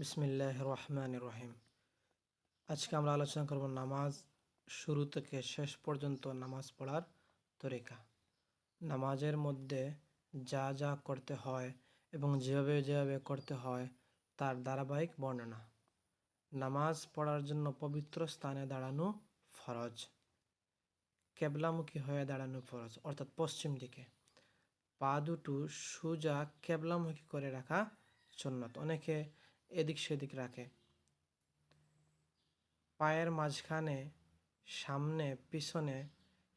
বিসমিল্লাহির রহমানির রহিম। আজকে আমরা আলোচনা করব নামাজ শুরু থেকে শেষ পর্যন্ত নামাজ পড়ার তরিকা। নামাজের মধ্যে যা যা করতে হয় এবং যেভাবে যেভাবে করতে হয় তার ধারাবাহিক বর্ণনা। নামাজ পড়ার জন্য পবিত্র স্থানে দাঁড়ানো ফরজ। কেবলামুখী হয়ে দাঁড়ানো ফরজ, অর্থাৎ পশ্চিম দিকে। পা দুটো সোজা কেবলামুখী করে রাখা সুন্নত। অনেকে এদিক সেদিক রাখে। পায়ের মাঝখানে সামনে পিছনে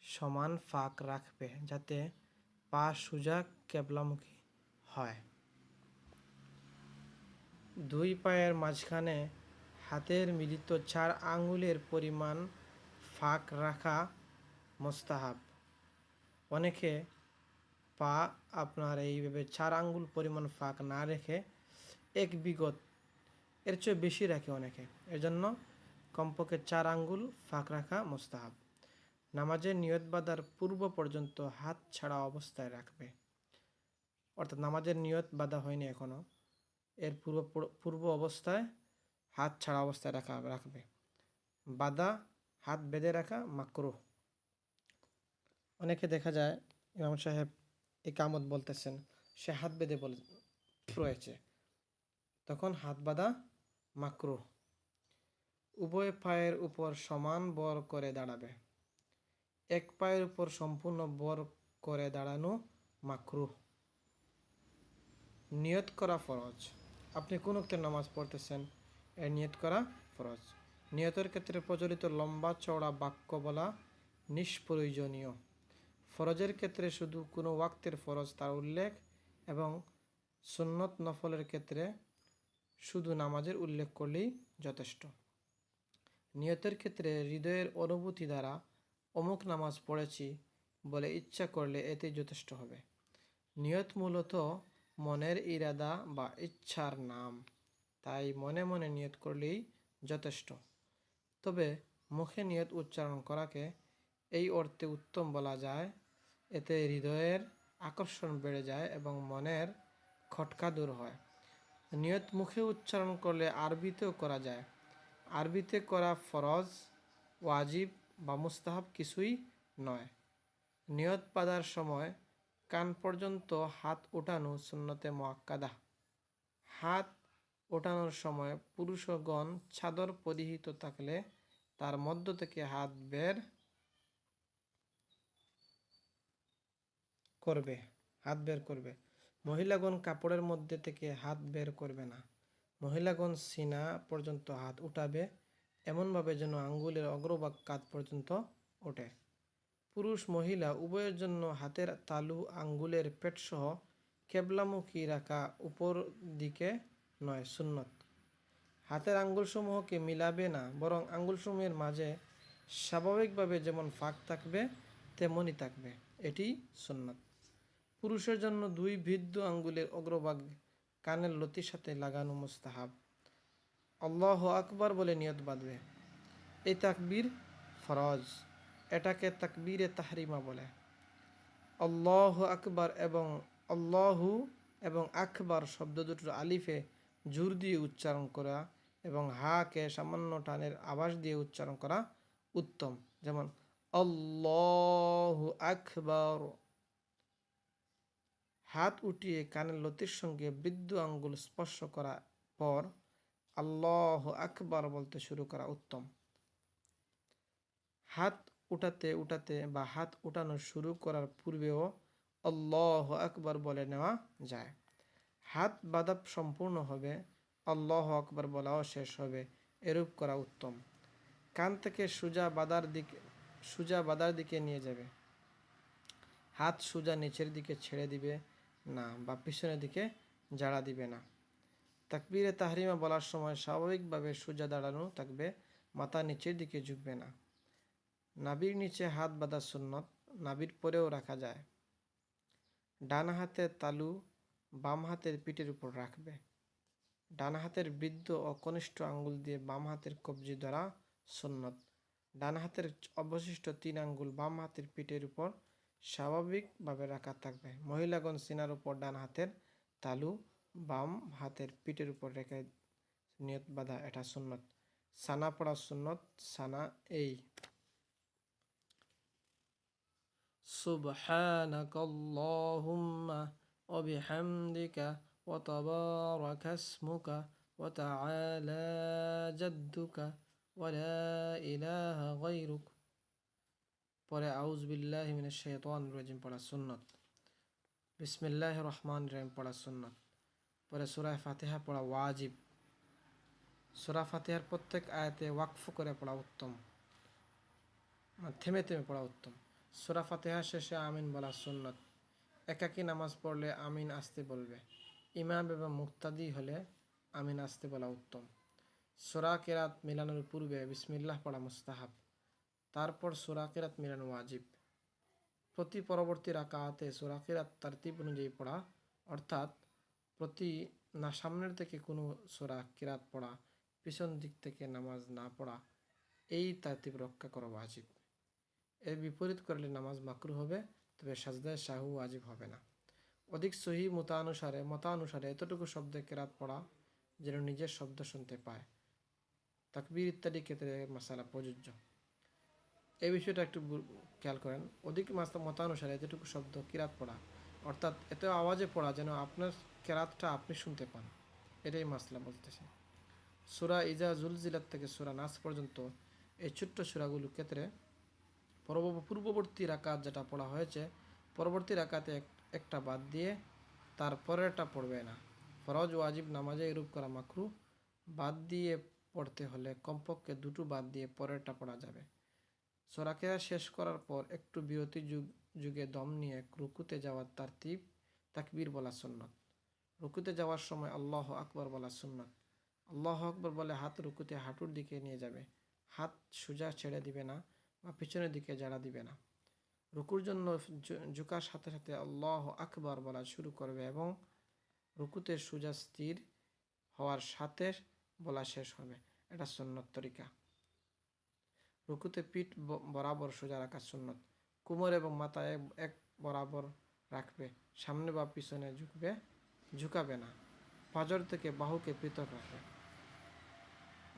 সমান ফাঁক রাখবে যাতে পা সোজা কেবলামুখী হয়। দুই পায়ের মাঝখানে হাতের মিলিত 4 আঙ্গুলের পরিমাণ ফাঁক রাখা মুস্তাহাব। অনেকে পা আপনার এইভাবে 4 আঙ্গুল পরিমাণ ফাঁক না রেখে 1 বিগত এর চেয়ে বেশি রাখে অনেকে। এজন্য কমপক্ষে 4 আঙ্গুল ফাঁক রাখা মুস্তাহাব। নামাজের নিয়ত বাঁধার পূর্ব পর্যন্ত হাত ছাড়া অবস্থায় রাখবে, অর্থাৎ নামাজের নিয়ত বাঁধা হয়নি এখনো, এর পূর্ব অবস্থায় হাত ছাড়া অবস্থায় রাখবে। বাঁধা হাত বেঁধে রাখা মাকরুহ। অনেকে দেখা যায় ইমাম সাহেব ইকামত বলতেছেন, সে হাত বেঁধে রয়েছে, তখন হাত বাঁধা মাকরুহ। উভয় পায়ের উপর সমান বর করে দাঁড়াবে। এক পায়ের উপর সম্পূর্ণ বর করে দাঁড়ানো মাকরুহ। নিয়ত করা ফরজ। আপনি কোন ওয়াক্তে নামাজ পড়তেছেন এর নিয়ত করা ফরজ। নিয়তের ক্ষেত্রে প্রচলিত লম্বা চওড়া বাক্য বলা নিষ্প্রয়োজনীয়। ফরজের ক্ষেত্রে শুধু কোনো ওয়াক্তের ফরজ তার উল্লেখ এবং সুন্নত নফলের ক্ষেত্রে শুধু নামাজের উল্লেখ করলেই যথেষ্ট। নিয়তের ক্ষেত্রে হৃদয়ের অনুভূতি দ্বারা অমুক নামাজ পড়েছি বলে ইচ্ছা করলে এতেই যথেষ্ট হবে। নিয়ত মূলত মনের ইরাদা বা ইচ্ছার নাম, তাই মনে মনে নিয়ত করলেই যথেষ্ট। তবে মুখে নিয়ত উচ্চারণ করাকে এই অর্থে উত্তম বলা যায়, এতে হৃদয়ের আকর্ষণ বেড়ে যায় এবং মনের খটকা দূর হয়। নিয়ত মুখে উচ্চারণ করলে আরবিতেও করা যায়। আরবিতে করা ফরজ, ওয়াজিব বা মুস্তাহাব কিছুই নয়। নিয়ত বাঁধার সময় কান পর্যন্ত হাত ওঠানো সুন্নতে মুআক্কাদা। হাত ওঠানোর সময় পুরুষগণ চাদর পরিহিত থাকলে তার মধ্য থেকে হাত বের করবে। মহিলাগণ কাপড়ের মধ্যে থেকে হাত বের করবে না। মহিলাগণ সিনা পর্যন্ত হাত উঠাবে এমনভাবে যেন আঙ্গুলের অগ্রভাগ কাঁধ পর্যন্ত ওঠে। পুরুষ মহিলা উভয়ের জন্য হাতের তালু আঙ্গুলের পেটসহ কেবলামুখী রাখা, উপর দিকে নয়, সুন্নত। হাতের আঙ্গুলসমূহকে মিলাবে না, বরং আঙ্গুলসমূহের মাঝে স্বাভাবিকভাবে যেমন ফাঁক থাকবে তেমনই থাকবে, এটি সুন্নত। পুরুষের জন্য 2 বৃদ্ধ আঙ্গুলের অগ্রভাগ কানের লতির সাথে লাগানো মুস্তাহাব। আল্লাহু আকবার বলে নিয়ত বাঁধবে। এই তাকবীর ফরজ, এটাকে তাকবীরে তাহরিমা বলে। আল্লাহু আকবার এবং আল্লাহু এবং আকবার শব্দ দুটোর আলিফে জোর দিয়ে উচ্চারণ করা এবং হাকে সামান্য টানের আভাস দিয়ে উচ্চারণ করা উত্তম। যেমন আল্লাহু আকবার। হাত উঠিয়ে কানের লতির সঙ্গে বৃদ্ধ আঙ্গুল স্পর্শ করার পর আল্লাহু আকবার বলতে শুরু করা উত্তম। হাত উঠাতে বা হাত উঠানো শুরু করার পূর্বেও আল্লাহু আকবার বলে নেওয়া যায়। হাত বাঁধা সম্পূর্ণ হবে, আল্লাহু আকবার বলাও শেষ হবে, এরূপ করা উত্তম। কান থেকে সোজা বাঁধার দিকে নিয়ে যাবে। হাত সোজা নিচের দিকে ছেড়ে দিবে না বা পিছনের দিকে জাড়া দিবে না। তাকবীরে তাহরিমা বলার সময় স্বাভাবিকভাবে সোজা দাঁড়ানো থাকবে, মাথা নিচের দিকে ঝুঁকবে না। নাভির নিচে হাত বাঁধা সুন্নত, নাভির পরেও রাখা যায়। ডান হাতের তালু বাম হাতের পিঠের উপর রাখবে। ডান হাতের বৃদ্ধ ও কনিষ্ঠ আঙ্গুল দিয়ে বাম হাতের কবজি ধরা সুন্নত। ডান হাতের অবশিষ্ট 3 আঙ্গুল বাম হাতের পিঠের উপর স্বাভাবিকভাবে রাখা থাকবে। মহিলাগণ সিনার উপর ডান হাতের তালু বাম হাতের পিঠের উপর নিয়ত বাঁধা, এটা সুন্নত। সানা পড়া সুন্নত। সানা এই সুবহানাকাল্লাহুম্মা ওয়া বিহামদিকা ওয়া তাবারাকা ইসমুকা ওয়া তাআলা জাদ্দুকা ওয়া লা ইলাহা গায়রুক। পরে আউযু বিল্লাহি মিনাশ শাইতানির রাজিম পড়া সুন্নত। বিসমিল্লাহির রহমানির রহিম পড়া সুন্নত। পরে সূরা ফাতিহা পড়া ওয়াজিব। সূরা ফাতিহার প্রত্যেক আয়াতে ওয়াকফ করে পড়া উত্তম, থেমে থেমে পড়া উত্তম। সূরা ফাতিহা শেষে আমিন বলা সুন্নত। একাকী নামাজ পড়লে আমিন আসতে বলবে। ইমাম এবং মুক্তাদি হলে আমিন আসতে বলা উত্তম। সূরা কিরাত মিলানোর পূর্বে বিসমিল্লাহ পড়া মুস্তাহাব, তারপর সূরা কিরাত মিলানো ওয়াজিব। প্রতি পরবর্তী রাকাতে সূরা কিরাত তারতিব অনুযায়ী পড়া, অর্থাৎ প্রতি সামনের থেকে কোনো সূরা কিরাত পড়া, পিছন দিক থেকে নামাজ না পড়া, এই তারতিব রক্ষা করা ওয়াজিব। এর বিপরীত করলে নামাজ মাকরুহ হবে, তবে সাজদায় সাহু ওয়াজিব হবে না। অধিক সহি মতানুসারে এতটুকু শব্দে কেরাত পড়া যেন নিজের শব্দ শুনতে পায়। তাকবীর ইত্যাদি ক্ষেত্রে মাসালা প্রযোজ্য। এই বিষয়টা একটু খেয়াল করেন। অধিক মতানুসারে এতটুকু শব্দ কিরাত পড়া, অর্থাৎ এত আওয়াজে পড়া যেন আপনার কেরাতটা আপনি শুনতে পান, এটাই মাসলা বলতেছে। সূরা ইজা জুলজিলাত থেকে সূরা নাস পর্যন্ত এই ছোট্ট সূরাগুলোর ক্ষেত্রে পূর্ববর্তী রাকাত যেটা পড়া হয়েছে, পরবর্তী রাকাতে একটা বাদ দিয়ে তার পরেরটা পড়বে না। ফরজ ওয়াজিব নামাজে এরূপ করা মাকরু। বাদ দিয়ে পড়তে হলে কমপক্ষে দুটো বাদ দিয়ে পরেরটা পড়া যাবে। সূরা কিরাত শেষ করার পর একটু বিরতি যুগে দম নিয়ে রুকুতে যাওয়ার তারতিব তাকবীর বলা সুন্নত। রুকুতে যাওয়ার সময় আল্লাহু আকবার বলা সুন্নত। আল্লাহু আকবার বলে হাত রুকুতে হাঁটুর দিকে নিয়ে যাবে, হাত সোজা ছেড়ে দিবে না বা পিছনের দিকে জাড়া দিবে না। রুকুর জন্য ঝুঁকার সাথে সাথে আল্লাহু আকবার বলা শুরু করবে এবং রুকুতে সোজা স্থির হওয়ার সাথে বলা শেষ হবে, এটা সুন্নত তরিকা। রুকুতে পিঠ বরাবর সোজা রাখা সুন্নত। কোমর এবং মাথা এক বরাবর রাখবে, সামনে বা পিছনে ঝুঁকাবে না। পাঁজর থেকে বাহুকে পৃথক রাখবে।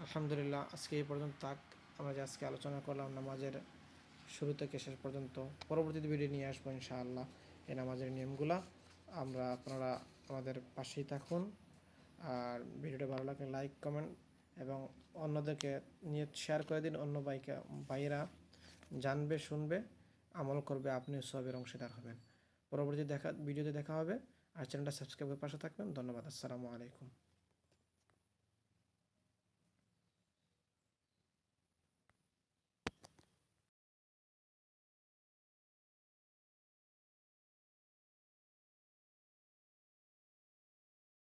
আলহামদুলিল্লাহ, আজকে এই পর্যন্ত থাক। আমরা যে আজকে আলোচনা করলাম নামাজের শুরু থেকে শেষ পর্যন্ত, পরবর্তীতে ভিডিও নিয়ে আসবো ইনশাআল্লাহ এই নামাজের নিয়মগুলা। আপনারা আমাদের পাশেই থাকুন। আর ভিডিওটা ভালো লাগলে লাইক, কমেন্ট এবং অন্যদেরকে নিয়ে শেয়ার করে দিন। অন্য ভাইয়েরা জানবে, শুনবে, আমল করবে, আপনিও সবের অংশীদার হবেন। পরবর্তী ভিডিওতে দেখা হবে। আর চ্যানেলটা সাবস্ক্রাইব করে পাশে থাকবেন। ধন্যবাদ। আসসালামু আলাইকুম।